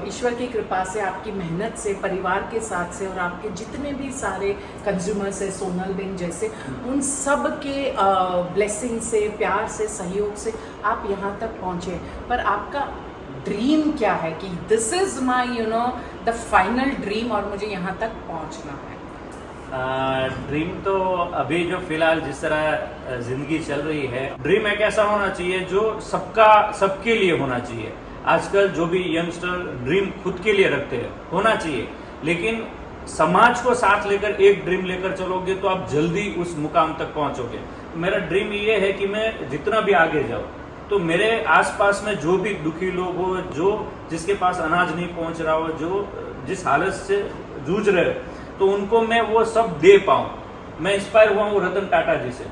ईश्वर की कृपा से, आपकी मेहनत से, परिवार के साथ से, और आपके जितने भी सारे कंज्यूमर्स है, सोनल बेन जैसे, उन सब के ब्लेसिंग से, प्यार से, सहयोग से आप यहाँ तक पहुँचे। पर आपका ड्रीम क्या है कि this is my the final dream, और मुझे यहाँ तक पहुँचना है? ड्रीम तो अभी जो फिलहाल जिस तरह जिंदगी चल रही है, ड्रीम एक ऐसा होना चाहिए जो सबके लिए होना चाहिए। आजकल जो भी यंगस्टर ड्रीम खुद के लिए रखते हैं, होना चाहिए, लेकिन समाज को साथ लेकर एक ड्रीम लेकर चलोगे तो आप जल्दी उस मुकाम तक पहुंचोगे। मेरा ड्रीम ये है कि मैं जितना भी आगे जाऊं, तो मेरे आसपास में जो भी दुखी लोग हो, जो जिसके पास अनाज नहीं पहुंच रहा हो, जो जिस हालत से जूझ रहे हो, तो उनको मैं वो सब दे पाऊं। मैं इंस्पायर हुआ हूँ रतन टाटा जी से,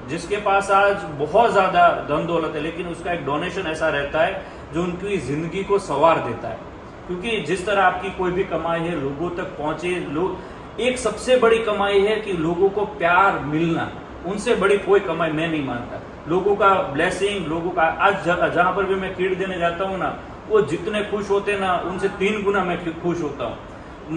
जिसके पास आज बहुत ज्यादा धन दौलत है, लेकिन उसका एक डोनेशन ऐसा रहता है जो उनकी जिंदगी को संवार देता है। क्योंकि जिस तरह आपकी कोई भी कमाई है, लोगों तक पहुंचे, लोग, एक सबसे बड़ी कमाई है कि लोगों को प्यार मिलना, उनसे बड़ी कोई कमाई मैं नहीं मानता। लोगों का ब्लेसिंग, लोगों का, आज जहां पर भी मैं किट देने जाता हूँ ना, वो जितने खुश होते ना, उनसे 3 गुना मैं खुश होता हूँ।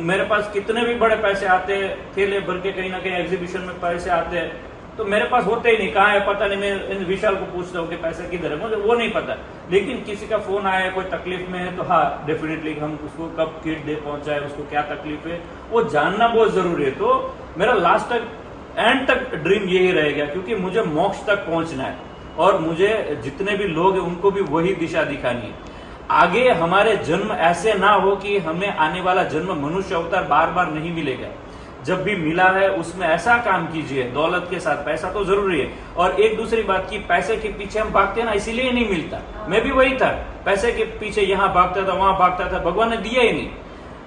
मेरे पास कितने भी बड़े पैसे आते हैं, थैले भर के कहीं ना कहीं एग्जीबिशन में पैसे आते हैं, तो मेरे पास होते ही नहीं, कहाँ है पता नहीं। मैं इन विशाल को पूछता हूँ कि पैसा किधर है, मुझे वो नहीं पता। लेकिन किसी का फोन आया, कोई तकलीफ में है, तो हाँ डेफिनेटली हम उसको कब किट दे पहुंचाए, उसको क्या तकलीफ है, वो जानना बहुत जरूरी है। तो मेरा लास्ट तक, एंड तक ड्रीम यही रहेगा, क्योंकि मुझे मोक्ष तक पहुंचना है, और मुझे जितने भी लोग हैं उनको भी वही दिशा दिखानी है। आगे हमारे जन्म ऐसे ना हो कि हमें आने वाला जन्म मनुष्य अवतार बार बार नहीं मिलेगा। जब भी मिला है उसमें ऐसा काम कीजिए, दौलत के साथ, पैसा तो जरूरी है। और एक दूसरी बात की, पैसे के पीछे हम भागते हैं ना, इसीलिए ही नहीं मिलता। मैं भी वही था, पैसे के पीछे यहाँ भागता था, वहां भागता था, भगवान ने दिया ही नहीं।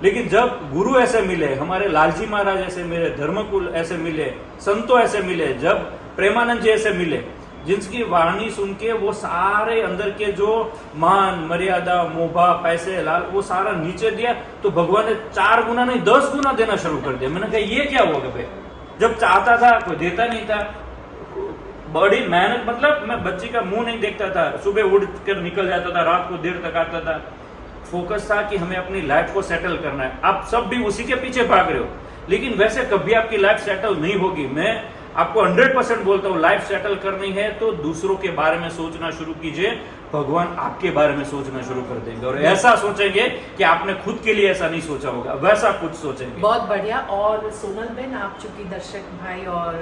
लेकिन जब गुरु ऐसे मिले, हमारे लालजी महाराज ऐसे मिले, धर्मकुल ऐसे मिले, संतों ऐसे मिले, जब प्रेमानंद जी ऐसे मिले, जिनकी वाणी सुन के वो सारे अंदर के जो मान, मर्यादा, मोह, पैसे, लाल, वो सारा नीचे दिया, तो भगवान ने 4 गुना नहीं 10 गुना देना शुरू कर दिया। मैंने कहा ये क्या हुआ भाई, जब चाहता था कोई देता नहीं था। बड़ी मेहनत, मतलब मैं बच्ची का मुंह नहीं देखता था, सुबह उठ कर निकल जाता था, रात को देर तक आता था। फोकस था कि हमें अपनी लाइफ को सेटल करना है। आप सब भी उसी के पीछे भाग रहे हो, लेकिन वैसे कभी आपकी लाइफ सेटल नहीं होगी। मैं आपको 100% बोलता हूँ, लाइफ सेटल करनी है तो दूसरों के बारे में सोचना शुरू कीजिए, भगवान आपके बारे में सोचना शुरू कर देंगे, और ऐसा सोचेंगे कि आपने खुद के लिए ऐसा नहीं सोचा होगा, वैसा कुछ सोचेंगे। बहुत बढ़िया। और सोनल बेन, आप चूंकि दर्शक भाई और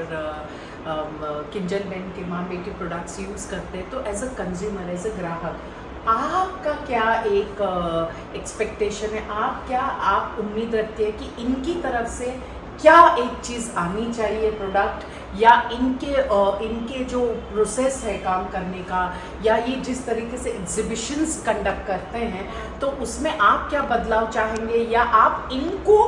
किंजल बेन के माँ बेटी प्रोडक्ट्स यूज करते हैं, तो as a consumer, as a ग्राहक, आपका क्या एक एक्सपेक्टेशन है, आप उम्मीद रखते हैं कि इनकी तरफ से क्या एक चीज़ आनी चाहिए प्रोडक्ट, या इनके जो प्रोसेस है काम करने का, या ये जिस तरीके से एग्जीबिशंस कंडक्ट करते हैं, तो उसमें आप क्या बदलाव चाहेंगे, या आप इनको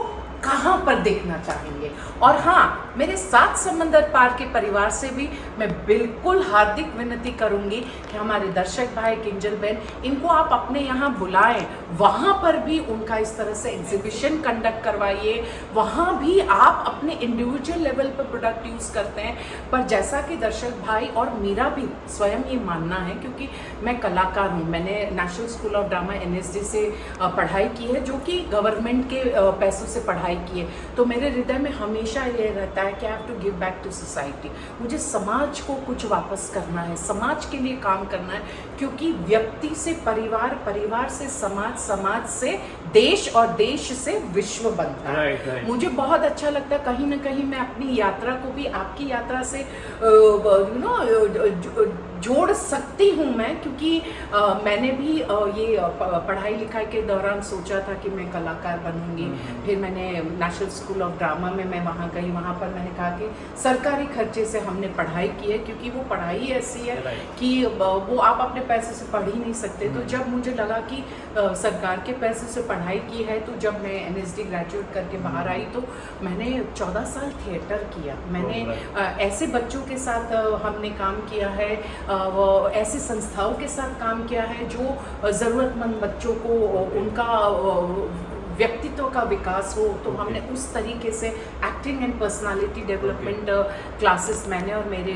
कहाँ पर देखना चाहेंगे। और हाँ, मेरे सात समंदर पार के परिवार से भी मैं बिल्कुल हार्दिक विनती करूंगी कि हमारे दर्शक भाई, किंजल बहन, इनको आप अपने यहाँ बुलाएं, वहाँ पर भी उनका इस तरह से एग्जीबिशन कंडक्ट करवाइए, वहाँ भी आप अपने इंडिविजुअल लेवल पर प्रोडक्ट यूज़ करते हैं। पर जैसा कि दर्शक भाई और मेरा भी स्वयं ये मानना है, क्योंकि मैं कलाकार हूँ, मैंने national school of drama NSD से पढ़ाई की है, जो कि गवर्नमेंट के पैसों से पढ़ाई की है। तो मेरे हृदय में हमेशा ये रहता है कि I have to give back to society. मुझे समाज को कुछ वापस करना है, समाज के लिए काम करना है, क्योंकि व्यक्ति से परिवार, परिवार से समाज, समाज से देश और देश से विश्व बनता है। right. मुझे बहुत अच्छा लगता है, कहीं ना कहीं मैं अपनी यात्रा को भी आपकी यात्रा से जोड़ सकती हूँ मैं, क्योंकि मैंने भी ये पढ़ाई लिखाई के दौरान सोचा था कि मैं कलाकार बनूंगी। फिर मैंने नेशनल स्कूल ऑफ ड्रामा में मैं वहाँ गई, वहाँ पर मैंने कहा कि सरकारी खर्चे से हमने पढ़ाई की है, क्योंकि वो पढ़ाई ऐसी है कि वो आप अपने पैसे से पढ़ ही नहीं सकते। तो जब मुझे लगा कि सरकार के पैसे से पढ़ाई की है, तो जब मैं NSD ग्रेजुएट करके बाहर आई तो मैंने 14 साल थिएटर किया। मैंने ऐसे बच्चों के साथ हमने काम किया है, ऐसी संस्थाओं के साथ काम किया है जो ज़रूरतमंद बच्चों को उनका व्यक्तित्व का विकास हो। तो हमने उस तरीके से acting and personality development classes, मैंने और मेरे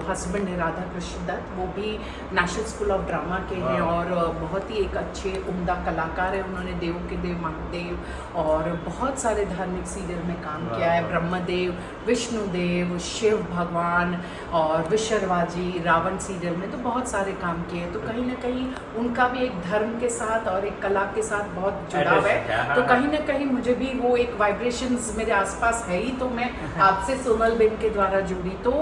हस्बैंड है राधा कृष्ण दत्त, वो भी नेशनल स्कूल ऑफ ड्रामा के हैं और बहुत ही एक अच्छे उम्दा कलाकार है। उन्होंने देवों के देव, महादेव और बहुत सारे धार्मिक सीरियल में काम किया है, ब्रह्मदेव, विष्णुदेव, शिव भगवान और विशर्वाजी, रावण सीरियल में तो बहुत सारे काम किए। तो कहीं ना कहीं उनका भी एक धर्म के साथ और एक कला के साथ बहुत जुड़ाव है। तो कहीं ना कहीं मुझे भी वो एक वाइब्रेशंस मेरे आसपास है ही, तो मैं आपसे सोनल बेन के द्वारा जुड़ी। तो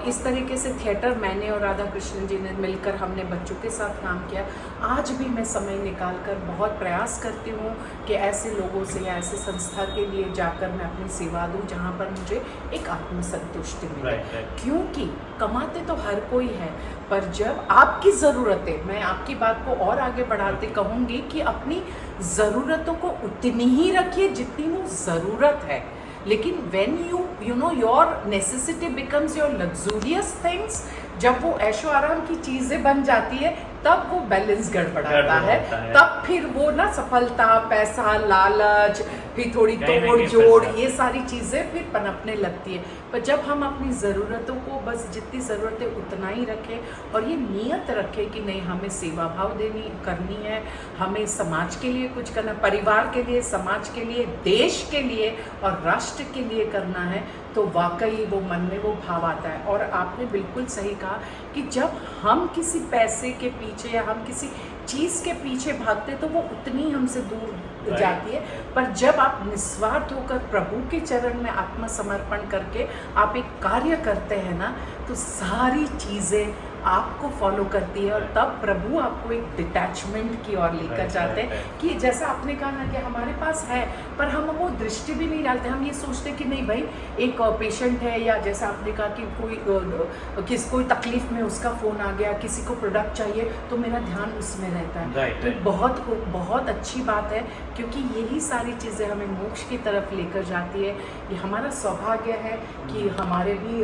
इस तरीके से थिएटर मैंने और राधा कृष्णन जी ने मिलकर हमने बच्चों के साथ काम किया। आज भी मैं समय निकाल कर बहुत प्रयास करती हूँ कि ऐसे लोगों से या ऐसे संस्था के लिए जाकर मैं अपनी सेवा दूँ जहाँ पर मुझे एक आत्मसंतुष्टि मिले। क्योंकि कमाते तो हर कोई है, पर जब आपकी ज़रूरतें, मैं आपकी बात को और आगे बढ़ाते कहूँगी कि अपनी ज़रूरतों को उतनी ही रखिए जितनी वो ज़रूरत है। लेकिन when you know your necessity becomes your luxurious things, जब वो ऐशो आराम की चीज़ें बन जाती है तब वो बैलेंस गड़बड़ाता है। तब फिर वो ना सफलता, पैसा, लालच, फिर थोड़ी तोड़ जोड़, ये सारी चीज़ें फिर पनपने लगती है। पर जब हम अपनी ज़रूरतों को बस जितनी ज़रूरत है उतना ही रखें और ये नियत रखें कि नहीं, हमें सेवा भाव करनी है, हमें समाज के लिए कुछ करना, परिवार के लिए, समाज के लिए, देश के लिए और राष्ट्र के लिए करना है, तो वाकई वो मन में वो भाव आता है। और आपने बिल्कुल सही कहा कि जब हम किसी पैसे के पीछे या हम किसी चीज़ के पीछे भागते तो वो उतनी हमसे दूर जाती है। पर जब आप निस्वार्थ होकर प्रभु के चरण में आत्मसमर्पण करके आप एक कार्य करते हैं ना, तो सारी चीज़ें आपको फॉलो करती है और तब प्रभु आपको एक डिटैचमेंट की ओर लेकर जाते हैं कि जैसा आपने कहा ना कि हमारे पास है पर हम वो दृष्टि भी नहीं डालते। हम ये सोचते कि नहीं भाई, एक पेशेंट है या जैसा आपने कहा कि कोई तकलीफ में उसका फ़ोन आ गया, किसी को प्रोडक्ट चाहिए, तो मेरा ध्यान उसमें रहता है। तो बहुत अच्छी बात है, क्योंकि यही सारी चीज़ें हमें मोक्ष की तरफ लेकर जाती है। ये हमारा सौभाग्य है कि हमारे भी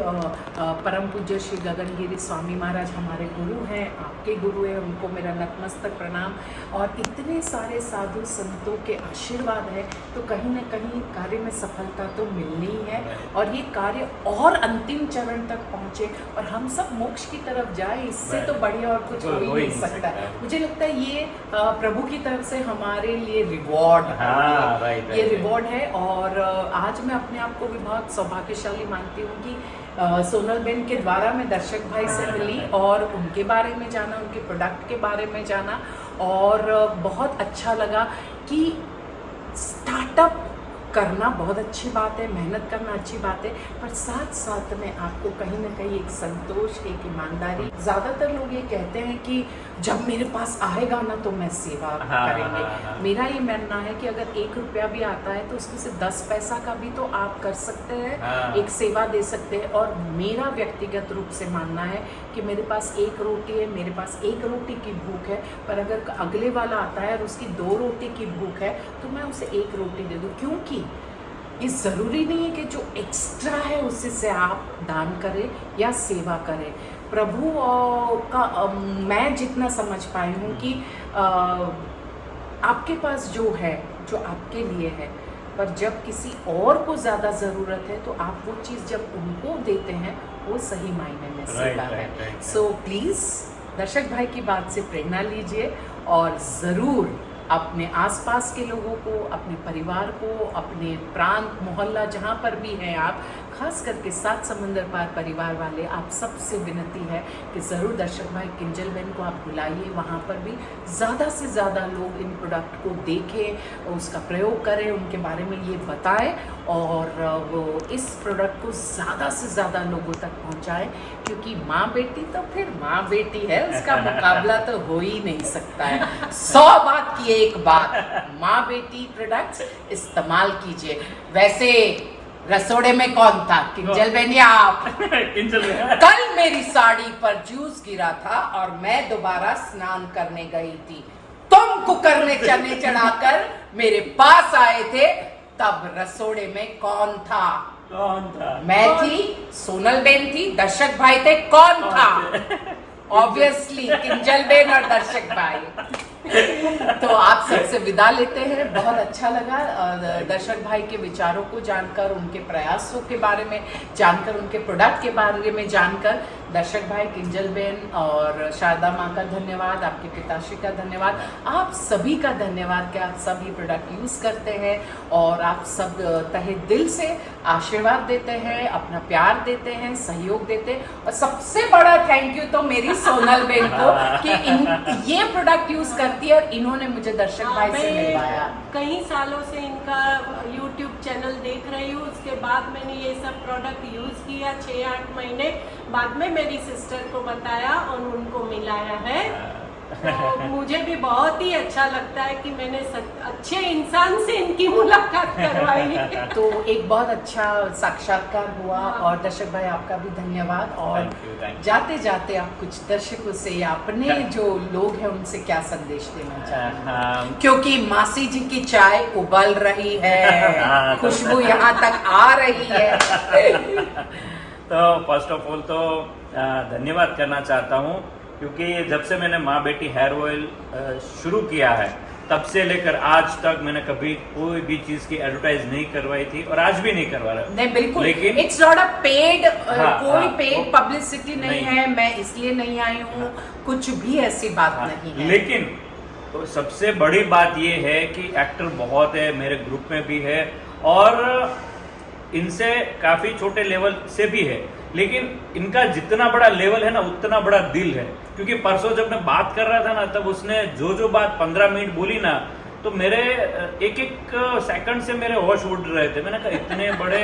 परम पूज्य श्री गगनगिरी स्वामी महाराज हमारे गुरु हैं, आपके गुरु हैं, उनको मेरा नतमस्तक प्रणाम। और इतने सारे साधु संतों के आशीर्वाद है, तो कहीं ना कहीं कार्य में सफलता तो मिलनी ही है और ये कार्य और अंतिम चरण तक पहुँचे और हम सब मोक्ष की तरफ जाए, इससे तो बढ़िया और कुछ हो ही नहीं सकता। मुझे लगता है ये प्रभु की तरफ से हमारे लिए रिवॉर्ड है, ये रिवॉर्ड है। और आज मैं अपने आप को भी बहुत सौभाग्यशाली मानती हूँ कि सोनल बेन के द्वारा मैं दर्शक भाई से मिली और उनके बारे में जाना, उनके प्रोडक्ट के बारे में जाना और बहुत अच्छा लगा कि स्टार्टअप करना बहुत अच्छी बात है, मेहनत करना अच्छी बात है, पर साथ साथ में आपको कहीं ना कहीं एक संतोष, एक ईमानदारी। ज़्यादातर लोग ये कहते हैं कि जब मेरे पास आएगा ना तो मैं सेवा करेंगे। मेरा ये मानना है कि अगर 1 रुपया भी आता है तो उसमें से 10 पैसा का भी तो आप कर सकते हैं, एक सेवा दे सकते हैं। और मेरा व्यक्तिगत रूप से मानना है कि मेरे पास 1 रोटी है, मेरे पास 1 रोटी की भूख है, पर अगर अगले वाला आता है और उसकी 2 रोटी की भूख है तो मैं उसे 1 रोटी दे दूँ, क्योंकि ये ज़रूरी नहीं है कि जो एक्स्ट्रा है उससे से आप दान करें या सेवा करें। प्रभु का मैं जितना समझ पाई हूँ कि आपके पास जो है, जो आपके लिए है, पर जब किसी और को ज़्यादा ज़रूरत है तो आप वो चीज़ जब उनको देते हैं वो सही मायने में सेवा है। सो प्लीज़ दर्शक भाई की बात से प्रेरणा लीजिए और ज़रूर अपने आसपास के लोगों को, अपने परिवार को, अपने प्रांत मोहल्ला जहाँ पर भी हैं आप, खास करके 7 समंदर पार परिवार वाले, आप सबसे विनती है कि ज़रूर दर्शक भाई किंजल बहन को आप बुलाइए। वहाँ पर भी ज़्यादा से ज़्यादा लोग इन प्रोडक्ट को देखें, उसका प्रयोग करें, उनके बारे में ये बताएं और वो इस प्रोडक्ट को ज़्यादा से ज़्यादा लोगों तक पहुँचाएं, क्योंकि माँ बेटी तो फिर माँ बेटी है, उसका मुकाबला तो हो ही नहीं सकता है। 100 बात की एक बात, माँ बेटी प्रोडक्ट्स इस्तेमाल कीजिए। वैसे रसोड़े में कौन था, किंजल बहन या आप? कल मेरी साड़ी पर जूस गिरा था और मैं दोबारा स्नान करने गई थी, तुम कुकर में चने चढ़ाकर मेरे पास आए थे, तब रसोड़े में कौन था? मैं थी, सोनल बेन थी, दर्शक भाई थे, कौन था? ऑब्वियसली किंजल बेन और दर्शक भाई। तो आप सबसे विदा लेते हैं। बहुत अच्छा लगा दर्शक भाई के विचारों को जानकर, उनके प्रयासों के बारे में जानकर, उनके प्रोडक्ट के बारे में जानकर। दर्शक भाई, किंजल बेन और शारदा माँ का धन्यवाद, आपके पिताश्री का धन्यवाद, आप सभी का धन्यवाद कि आप सब ये प्रोडक्ट यूज़ करते हैं और आप सब तहे दिल से आशीर्वाद देते हैं, अपना प्यार देते हैं, सहयोग देते हैं। और सबसे बड़ा थैंक यू तो मेरी सोनल बेन को कि ये प्रोडक्ट यूज़ करती है और इन्होंने मुझे दर्शक भाई से मिलवाया। कई सालों से इनका YouTube चैनल देख रही हूँ, उसके बाद मैंने ये सब प्रोडक्ट यूज़ किया। 6-8 महीने बाद में मेरी सिस्टर को बताया और उनको मिलाया है। तो मुझे भी बहुत ही अच्छा लगता है कि मैंने अच्छे इंसान से इनकी मुलाकात करवाई। तो एक बहुत अच्छा साक्षात्कार हुआ। और दर्शक भाई आपका भी धन्यवाद। और जाते जाते आप कुछ दर्शकों से या अपने जो लोग हैं उनसे क्या संदेश देना चाहेंगे? क्योंकि मासी जी की चाय उबल रही है, खुशबू यहाँ तक आ रही है। तो फर्स्ट ऑफ ऑल तो धन्यवाद करना चाहता हूँ, क्योंकि जब से मैंने माँ बेटी हेयर ऑयल शुरू किया है तब से लेकर आज तक मैंने कभी कोई भी चीज की एडवर्टाइज नहीं करवाई थी और आज भी नहीं करवा रहा। नहीं, बिल्कुल, लेकिन इट्स नॉट अ पेड, कोई पेड पब्लिसिटी नहीं है, मैं इसलिए नहीं आई हूँ, कुछ भी ऐसी बात नहीं है। लेकिन तो सबसे बड़ी बात ये है कि एक्टर बहुत है, मेरे ग्रुप में भी है और इनसे काफी छोटे लेवल से भी है, लेकिन इनका जितना बड़ा लेवल है ना उतना बड़ा दिल है। क्योंकि परसों जब मैं बात कर रहा था ना, तब उसने जो बात 15 मिनट बोली ना, तो मेरे एक सेकंड से मेरे होश उड़ रहे थे। मैंने कहा इतने बड़े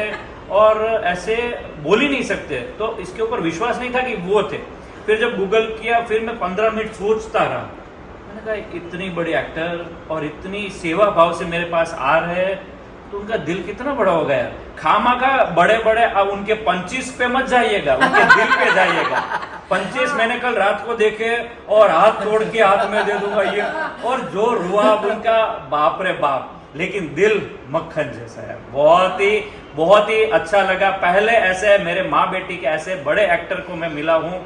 और ऐसे बोल ही नहीं सकते, तो इसके ऊपर विश्वास नहीं था कि वो थे। फिर जब गूगल किया, फिर मैं 15 मिनट सोचता रहा। मैंने कहा इतनी बड़ी एक्टर और इतनी सेवा भाव से मेरे पास आ रहे हैं, तो उनका दिल कितना बड़ा हो गया। खामा का बड़े बड़े अब उनके पंचीस पे मत जाइएगा, उनके दिल पे जाइएगा। 25 मैंने कल रात को देखे और हाथ तोड़ के हाथ में दे दूंगा ये, और जो रुआब उनका, बाप रे बाप। लेकिन दिल मक्खन जैसा है। बहुत ही अच्छा लगा। पहले ऐसे मेरे माँ बेटी के ऐसे बड़े एक्टर को मैं मिला हूँ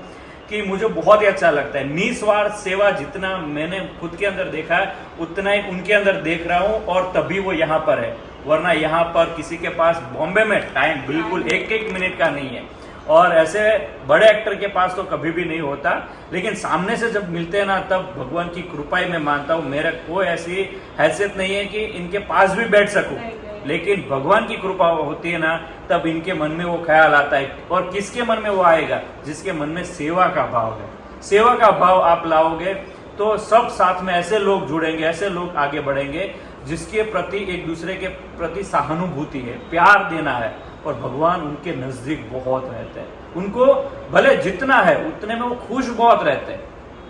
कि मुझे बहुत ही अच्छा लगता है। निस्वार्थ सेवा जितना मैंने खुद के अंदर देखा है उतना ही उनके अंदर देख रहा हूँ, और तभी वो यहाँ पर है। वरना यहाँ पर किसी के पास बॉम्बे में टाइम बिल्कुल एक मिनट का नहीं है, और ऐसे बड़े एक्टर के पास तो कभी भी नहीं होता। लेकिन सामने से जब मिलते हैं ना, तब भगवान की कृपा ही मैं मानता हूँ। मेरा कोई ऐसी हैसियत नहीं है कि इनके पास भी बैठ सकूं, लेकिन भगवान की कृपा होती है ना, तब इनके मन में वो ख्याल आता है। और किसके मन में वो आएगा? जिसके मन में सेवा का भाव है। सेवा का भाव आप लाओगे तो सब साथ में ऐसे लोग जुड़ेंगे, ऐसे लोग आगे बढ़ेंगे जिसके प्रति एक दूसरे के प्रति सहानुभूति है, प्यार देना है। और भगवान उनके नजदीक बहुत रहते हैं। उनको भले जितना है उतने में वो खुश बहुत रहते हैं।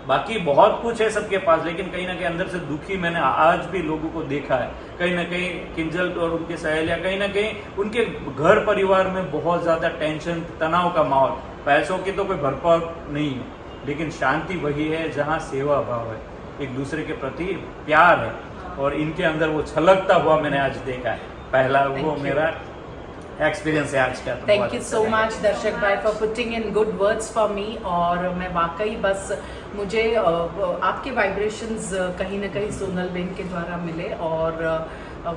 बाकी बहुत कुछ है सबके पास, लेकिन कहीं ना कहीं अंदर से दुखी मैंने आज भी लोगों को देखा है। कहीं ना कहीं किंजल और उनके सहेलियां, कहीं ना कहीं उनके घर परिवार में बहुत ज्यादा टेंशन, तनाव का माहौल। पैसों की तो कोई भरपार नहीं है, लेकिन शांति वही है जहाँ सेवा भाव है, एक दूसरे के प्रति प्यार है, और इनके अंदर वो छलकता हुआ मैंने आज देखा है। पहला वो Thank you. मेरा एक्सपीरियंस है आज का। तो थैंक बहुत यू अच्छा सो लगा। मच दर्शक भाई for putting in good words for me. और मैं वाकई बस मुझे आपके वाइब्रेशंस कहीं ना कहीं सोनल बेन के द्वारा मिले, और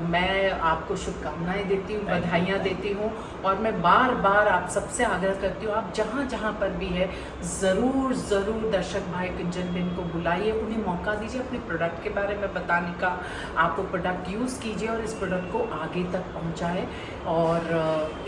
मैं आपको शुभकामनाएं देती हूँ, Thank you. बधाइयाँ देती हूँ। और मैं बार बार आप सबसे आग्रह करती हूँ, आप जहाँ जहाँ पर भी है ज़रूर ज़रूर दर्शक भाई कुंजन बेन को बुलाइए, उन्हें मौका दीजिए अपने प्रोडक्ट के बारे में बताने का। आप वो प्रोडक्ट यूज़ कीजिए और इस प्रोडक्ट को आगे तक पहुँचाएँ, और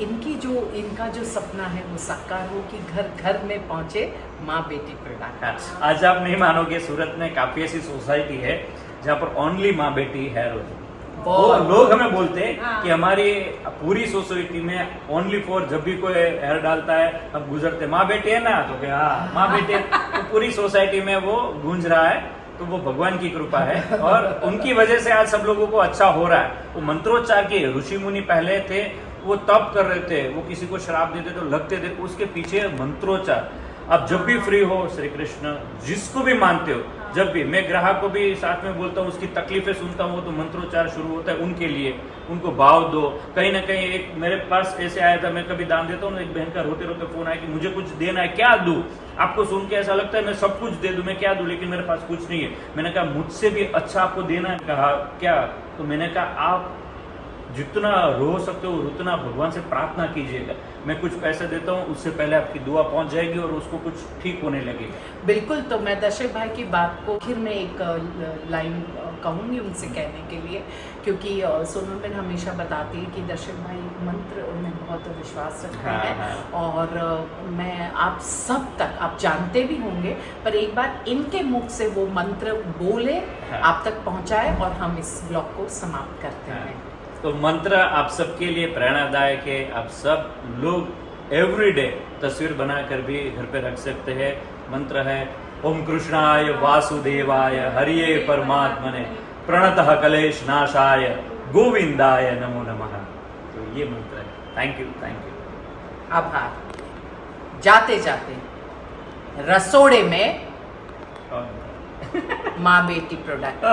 इनका जो सपना है वो साकार हो कि घर घर में पहुँचे माँ बेटी प्रोडक्ट। हाँ, आज आप नहीं मानोगे, सूरत में काफी ऐसी सोसाइटी है जहाँ पर ओनली माँ बेटी हेयर ऑयल। वो लोग हमें बोलते हैं हाँ। कि हमारी पूरी सोसाइटी में ओनली फॉर, जब भी कोई हेयर डालता है हम गुजरते माँ बेटी है ना, तो क्या हाँ माँ बेटी है। तो पूरी सोसाइटी में वो गूंज रहा है, तो वो भगवान की कृपा है और उनकी वजह से आज सब लोगों को अच्छा हो रहा है। वो मंत्रोच्चार के ऋषि मुनि पहले थे, वो तप कर रहे थे, वो किसी को श्राप देते तो लगते थे, उसके पीछे मंत्रोच्चार। अब जब भी फ्री हो, श्री कृष्ण जिसको भी मानते हो, जब भी मैं ग्राहक को भी साथ में बोलता हूँ, उसकी तकलीफें सुनता हूँ, तो मंत्रोच्चार शुरू होता है उनके लिए, उनको भाव दो। कहीं ना कहीं एक मेरे पास ऐसे आया था, मैं कभी दान देता हूँ, एक बहन का रोते रोते फोन आया कि मुझे कुछ देना है, क्या दूं? आपको सुन के ऐसा लगता है मैं सब कुछ दे दूं, मैं क्या दूं, लेकिन मेरे पास कुछ नहीं है। मैंने कहा मुझसे भी अच्छा आपको देना है। कहा क्या? तो मैंने कहा आप जितना रो सकते हो उतना भगवान से प्रार्थना कीजिएगा। मैं कुछ पैसे देता हूँ, उससे पहले आपकी दुआ पहुंच जाएगी और उसको कुछ ठीक होने लगेगा। बिल्कुल। तो मैं दर्शक भाई की बात को फिर मैं एक लाइन कहूँगी उनसे कहने के लिए, क्योंकि सोनल बेन हमेशा बताती है कि दर्शक भाई मंत्र उनमें बहुत विश्वास रखते हैं। हाँ। और मैं आप सब तक, आप जानते भी होंगे, पर एक बार इनके मुख से वो मंत्र बोले, हाँ। आप तक पहुँचाए, और हम इस ब्लॉग को समाप्त करते हाँ। हैं। तो मंत्र आप सबके लिए प्रेरणादायक है। आप सब लोग एवरीडे तस्वीर बनाकर भी घर पे रख सकते हैं। मंत्र है ओम कृष्णाय वासुदेवाय हरिये परमात्मने प्रणतः कलेश नाशाय गोविंदाय नमो नमः। तो ये मंत्र है। Thank you. आभार। जाते जाते रसोड़े में माँ बेटी प्रोडक्ट।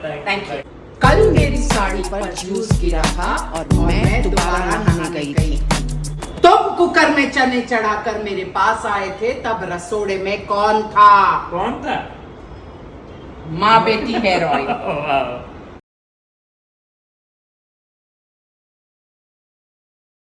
Thank you. कल मेरी साड़ी पर जूस गिरा था और मैं दोबारा नहाने गई थी। तुम कुकर में चने चढ़ाकर मेरे पास आए थे, तब रसोड़े में कौन था? कौन था? माँ बेटी हेयर ऑयल। वाह।